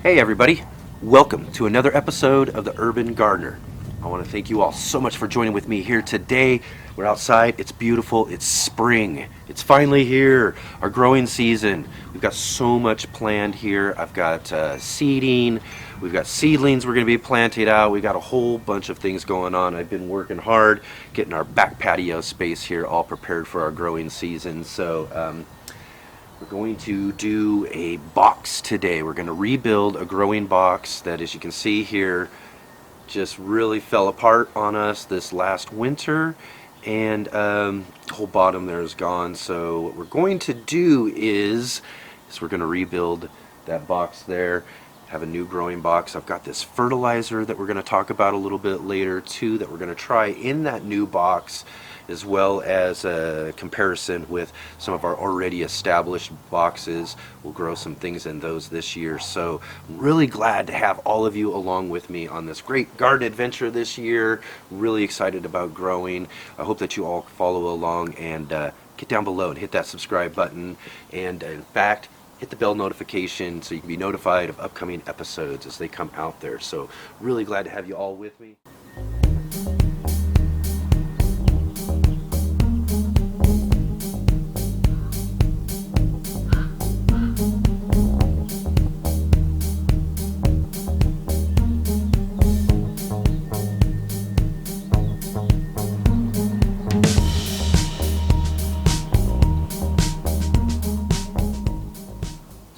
Hey everybody, welcome to another episode of the Urban Gardener. I want to thank you all so much for joining with me here today. We're outside, it's beautiful, it's spring. It's finally here, our growing season. We've got so much planned here. I've got seeding, we've got seedlings we're going to be planting out. We've got a whole bunch of things going on. I've been working hard getting our back patio space here all prepared for our growing season. So we're going to do a box today. We're going to rebuild a growing box that, as you can see here, just really fell apart on us this last winter, and the whole bottom there is gone. So what we're going to do is we're going to rebuild that box there, have a new growing box. I've got this fertilizer that we're going to talk about a little bit later too, that we're going to try in that new box, as well as a comparison with some of our already established boxes. We'll grow some things in those this year. So I'm really glad to have all of you along with me on this great garden adventure this year. Really excited about growing. I hope that you all follow along and get down below and hit that subscribe button. And in fact, hit the bell notification so you can be notified of upcoming episodes as they come out there. So really glad to have you all with me.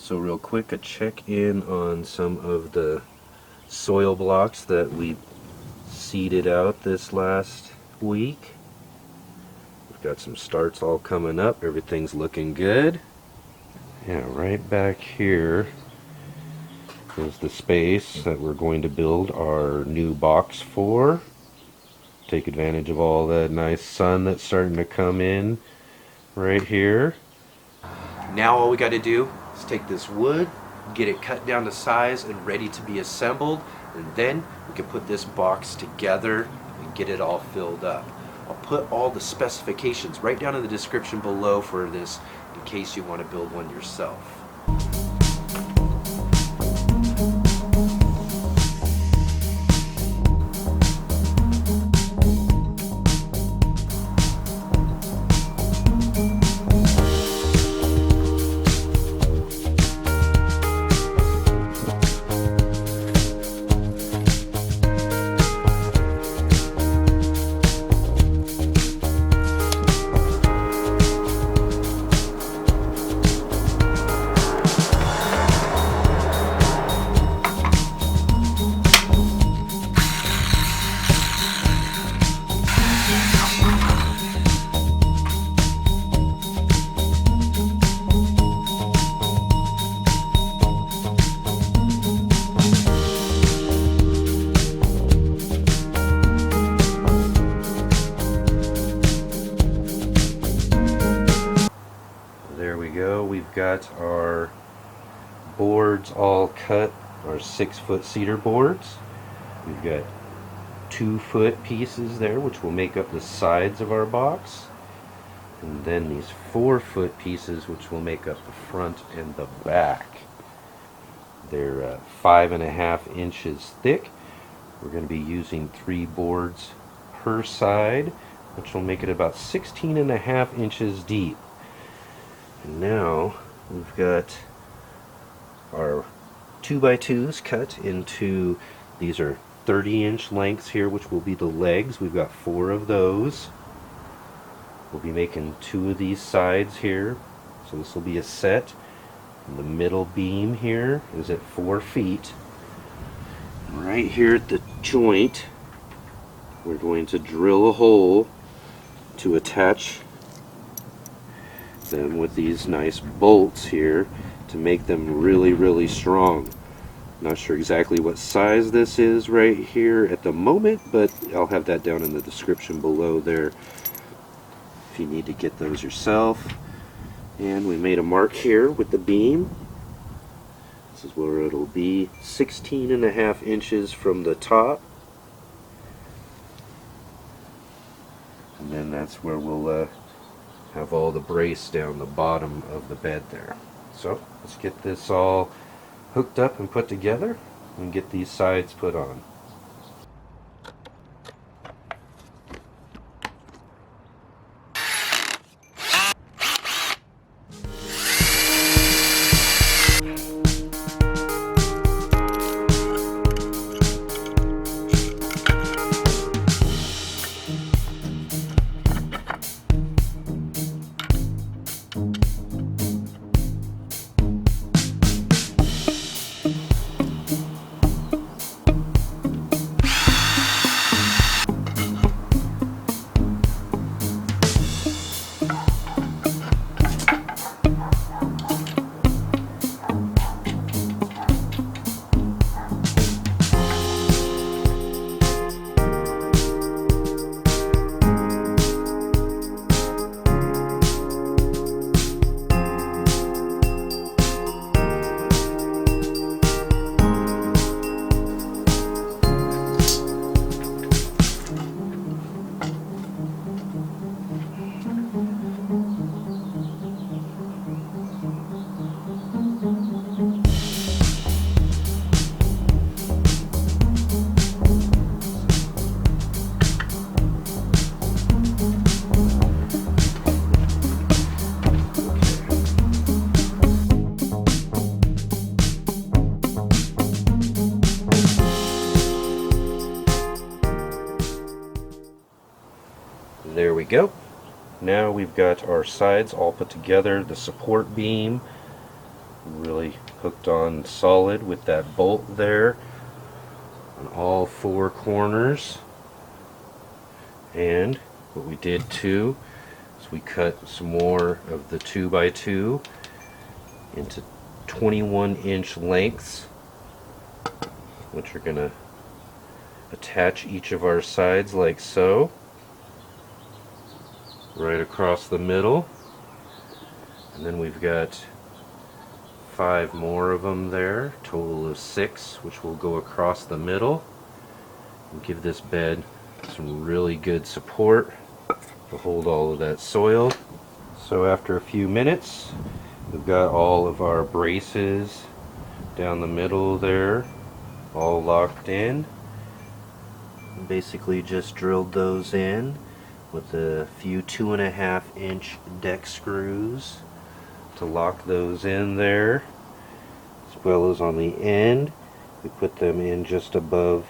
So real quick, a check-in on some of the soil blocks that we seeded out this last week. We've got some starts all coming up. Everything's looking good. Yeah, right back here is the space that we're going to build our new box for. Take advantage of all that nice sun that's starting to come in right here. Now all we got to do is take this wood, get it cut down to size and ready to be assembled, and then we can put this box together and get it all filled up. I'll put all the specifications right down in the description below for this in case you want to build one yourself. We've got our boards all cut, our 6-foot cedar boards. We've got 2-foot pieces there, which will make up the sides of our box. And then these 4-foot pieces, which will make up the front and the back. They're 5.5 inches thick. We're going to be using 3 boards per side, which will make it about 16.5 inches deep. And now we've got our 2x2s cut into, these are 30-inch lengths here, which will be the legs. We've got 4 of those. We'll be making 2 of these sides here, so this will be a set. And the middle beam here is at 4 feet. And right here at the joint, we're going to drill a hole to attach them with these nice bolts here to make them really strong. Not sure exactly what size this is right here at the moment, but I'll have that down in the description below there if you need to get those yourself. And we made a mark here with the beam. This is where it'll be, 16.5 inches from the top, and then that's where we'll have all the brace down the bottom of the bed there. So let's get this all hooked up and put together and get these sides put on. There we go. Now we've got our sides all put together, the support beam really hooked on solid with that bolt there on all four corners. And what we did too is we cut some more of the 2x2 into 21-inch lengths, which are going to attach each of our sides like so, right across the middle. And then we've got 5 more of them there, total of 6, which will go across the middle and give this bed some really good support to hold all of that soil. So after a few minutes, we've got all of our braces down the middle there all locked in. Basically just drilled those in with a few 2.5-inch deck screws to lock those in there, as well as on the end we put them in just above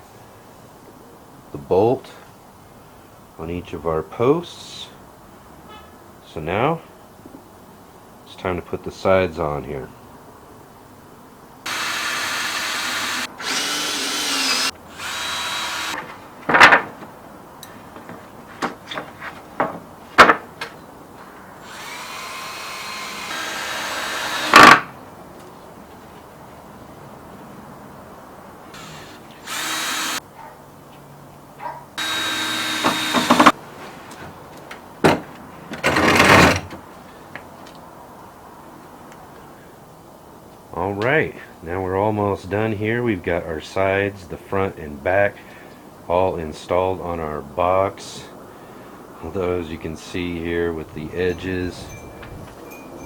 the bolt on each of our posts. So now it's time to put the sides on here. Alright, now we're almost done here. We've got our sides, the front and back, all installed on our box. Although, as you can see here with the edges,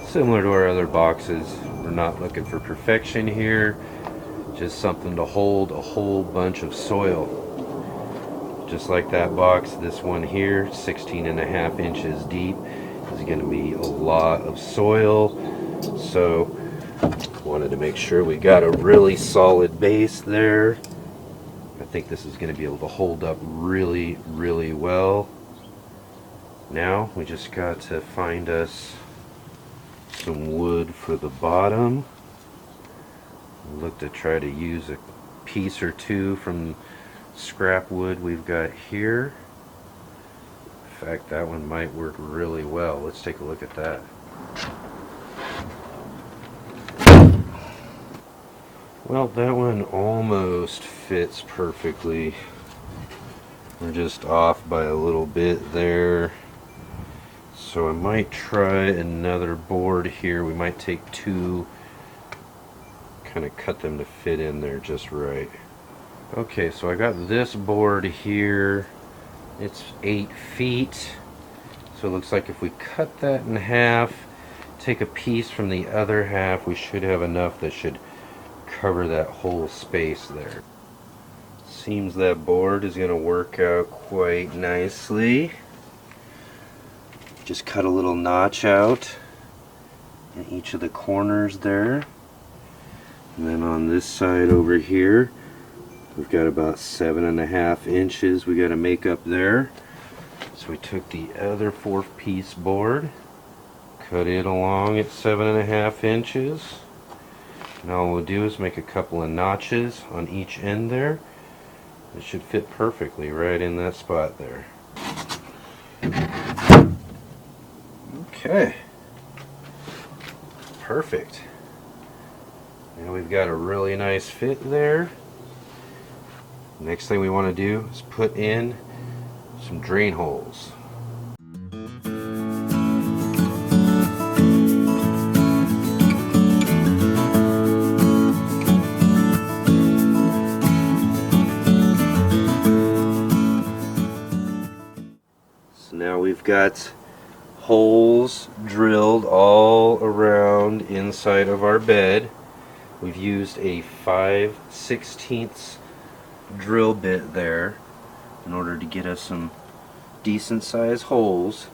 similar to our other boxes, we're not looking for perfection here, just something to hold a whole bunch of soil. Just like that box, this one here, 16.5 inches deep, is going to be a lot of soil. So wanted to make sure we got a really solid base there. I think this is going to be able to hold up really, really well. Now we just got to find us some wood for the bottom. Look to try to use a piece or two from scrap wood we've got here. In fact, that one might work really well. Let's take a look at that. Well, that one almost fits perfectly. We're just off by a little bit there. So I might try another board here. We might take 2, kind of cut them to fit in there just right. Okay, so I got this board here. It's 8 feet. So it looks like if we cut that in half, take a piece from the other half, we should have enough that should cover that whole space there. Seems that board is going to work out quite nicely. Just cut a little notch out in each of the corners there. And then on this side over here, we've got about 7.5 inches we got to make up there. So we took the other 4-piece board, cut it along at 7.5 inches. Now all we'll do is make a couple of notches on each end there. It should fit perfectly right in that spot there. Okay. Perfect. Now we've got a really nice fit there. Next thing we want to do is put in some drain holes. Now we've got holes drilled all around inside of our bed. We've used a 5/16 drill bit there in order to get us some decent sized holes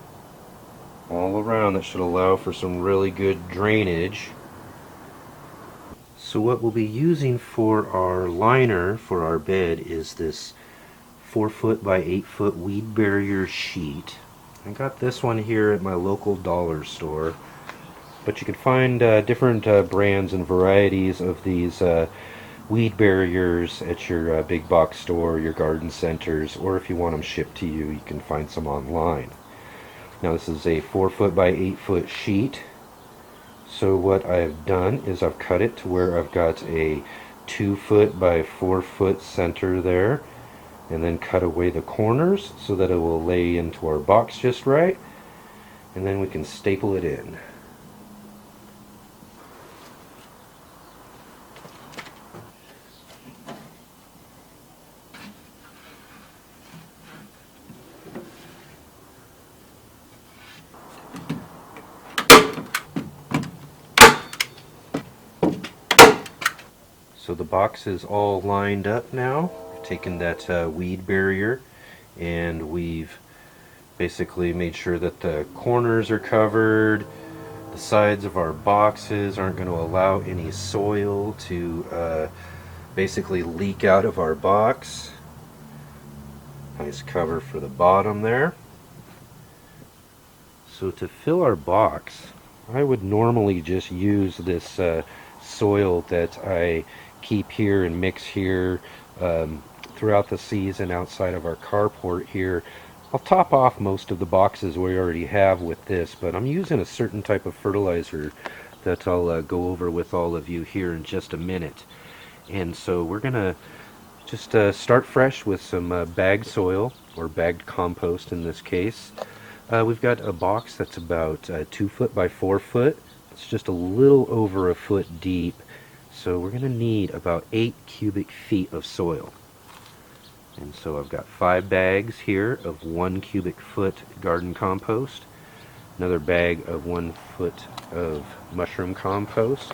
all around that should allow for some really good drainage. So what we'll be using for our liner for our bed is this 4-foot by 8-foot weed barrier sheet. I got this one here at my local dollar store, but you can find different brands and varieties of these weed barriers at your big box store, your garden centers, or if you want them shipped to you, you can find some online. Now this is a 4-foot by 8-foot sheet. So what I've done is I've cut it to where I've got a 2-foot by 4-foot center there, and then cut away the corners so that it will lay into our box just right, and then we can staple it in. So the box is all lined up now. Taken that weed barrier and we've basically made sure that the corners are covered. The sides of our boxes aren't going to allow any soil to basically leak out of our box. Nice cover for the bottom there. So to fill our box, I would normally just use this soil that I keep here and mix here throughout the season outside of our carport here. I'll top off most of the boxes we already have with this, but I'm using a certain type of fertilizer that I'll go over with all of you here in just a minute. And so we're gonna just start fresh with some bagged soil, or bagged compost in this case. We've got a box that's about 2 foot by 4 foot. It's just a little over a foot deep. So we're going to need about 8 cubic feet of soil. And so I've got 5 bags here of 1 cubic foot garden compost, another bag of 1 foot of mushroom compost,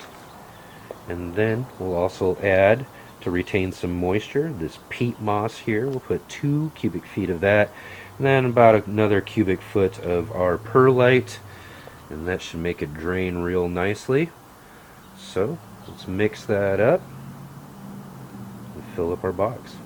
and then we'll also add, to retain some moisture, this peat moss here. We'll put 2 cubic feet of that, and then about another cubic foot of our perlite, and that should make it drain real nicely. So let's mix that up and fill up our box.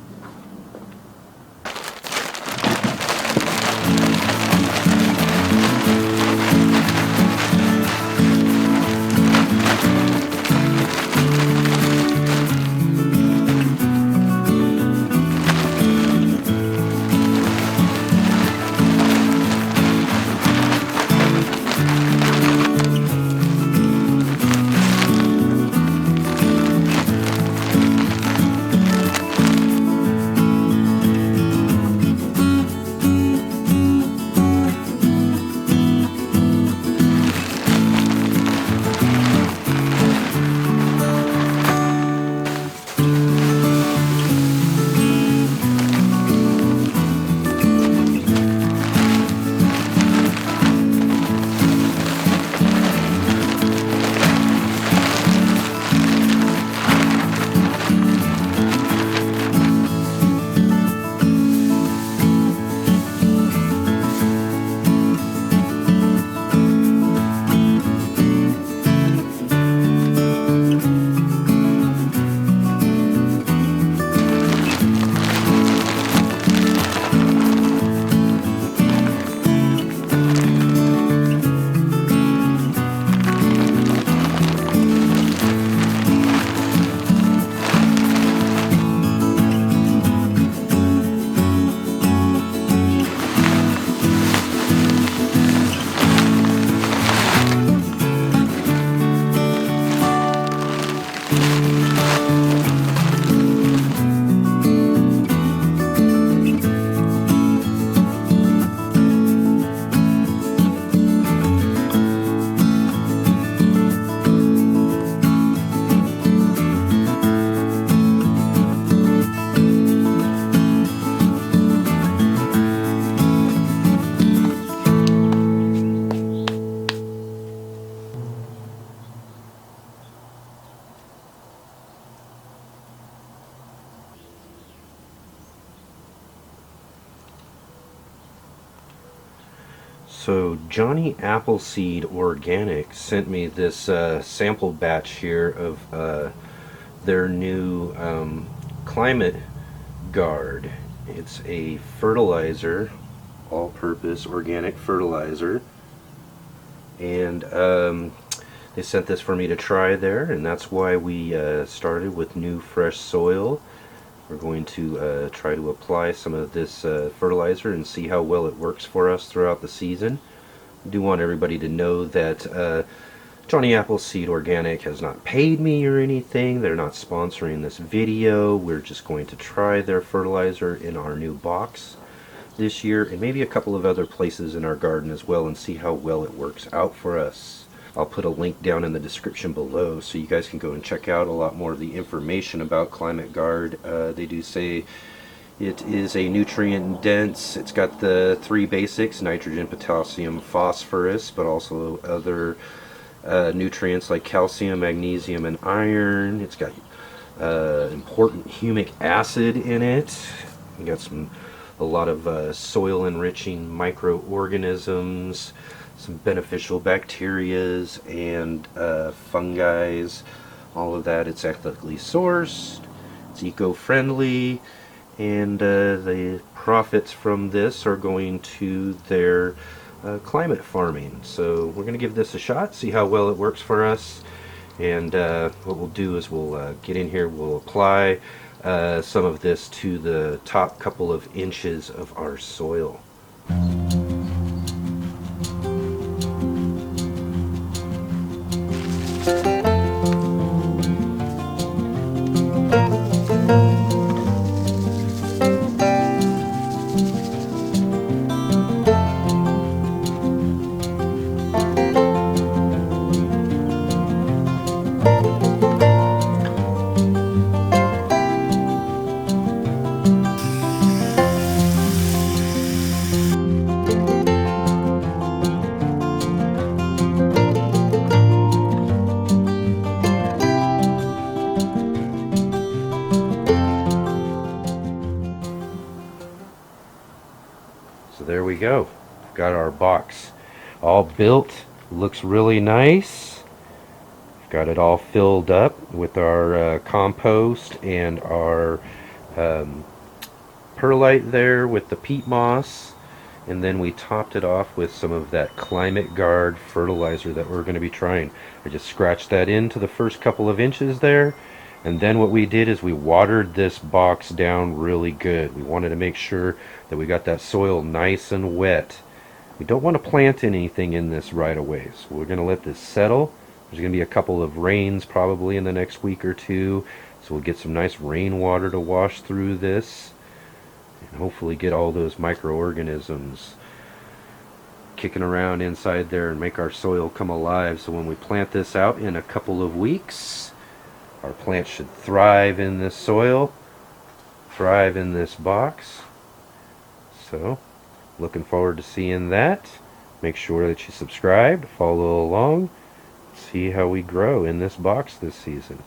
So Johnny Appleseed Organic sent me this sample batch here of their new Climate Gard. It's a fertilizer, all-purpose organic fertilizer, and they sent this for me to try there, and that's why we started with new fresh soil. We're going to try to apply some of this fertilizer and see how well it works for us throughout the season. I do want everybody to know that Johnny Appleseed Organic has not paid me or anything. They're not sponsoring this video. We're just going to try their fertilizer in our new box this year, and maybe a couple of other places in our garden as well, and see how well it works out for us. I'll put a link down in the description below so you guys can go and check out a lot more of the information about ClimateGard. They do say it is a nutrient dense. It's got the three basics: nitrogen, potassium, phosphorus, but also other nutrients like calcium, magnesium, and iron. It's got important humic acid in it. You got a lot of soil enriching microorganisms, some beneficial bacterias and fungi, all of that. It's ethically sourced, it's eco-friendly, and the profits from this are going to their climate farming. So we're going to give this a shot, see how well it works for us, and what we'll do is we'll get in here, we'll apply some of this to the top couple of inches of our soil. So there we go. We've got our box all built. Looks really nice. We've got it all filled up with our compost and our perlite there with the peat moss. And then we topped it off with some of that Climate Gard fertilizer that we're going to be trying. I just scratched that into the first couple of inches there. And then what we did is we watered this box down really good. We wanted to make sure that we got that soil nice and wet. We don't want to plant anything in this right away, so we're going to let this settle. There's going to be a couple of rains probably in the next week or two, so we'll get some nice rainwater to wash through this and hopefully get all those microorganisms kicking around inside there and make our soil come alive. So when we plant this out in a couple of weeks, our plants should thrive in this soil, thrive in this box. So, looking forward to seeing that. Make sure that you subscribe, follow along, see how we grow in this box this season.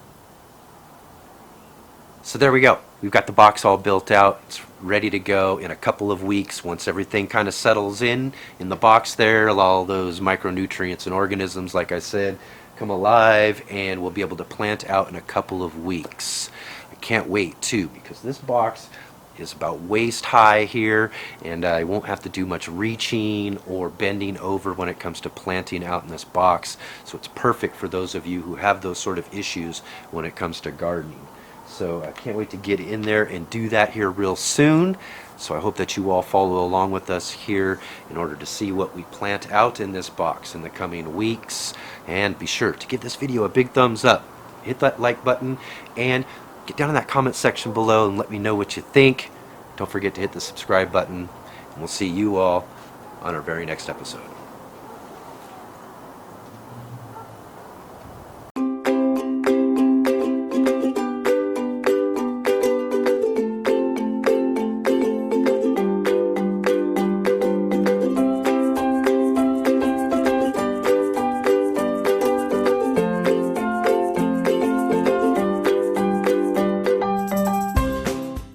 So there we go. We've got the box all built out. It's ready to go in a couple of weeks. Once everything kind of settles in the box there, all those micronutrients and organisms, like I said, come alive, and we'll be able to plant out in a couple of weeks. I can't wait too, because this box is about waist high here, and I won't have to do much reaching or bending over when it comes to planting out in this box. So it's perfect for those of you who have those sort of issues when it comes to gardening. So I can't wait to get in there and do that here real soon. So I hope that you all follow along with us here in order to see what we plant out in this box in the coming weeks. And be sure to give this video a big thumbs up. Hit that like button and get down in that comment section below and let me know what you think. Don't forget to hit the subscribe button. And we'll see you all on our very next episode.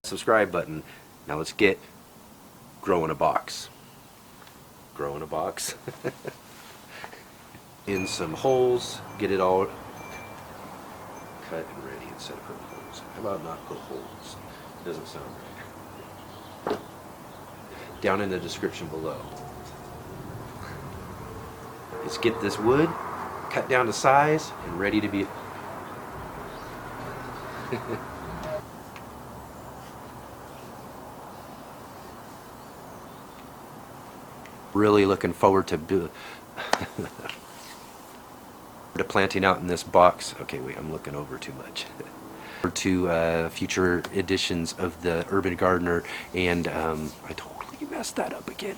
Subscribe button. Now let's get growing a box. grow in a box. In some holes, get it all cut and ready instead of putting holes. How about not put holes? Doesn't sound right. Down in the description below. Let's get this wood cut down to size and ready to be. Really looking forward to to planting out in this box. Okay, wait, I'm looking over too much. To future editions of the Urban Gardener, and I totally messed that up again.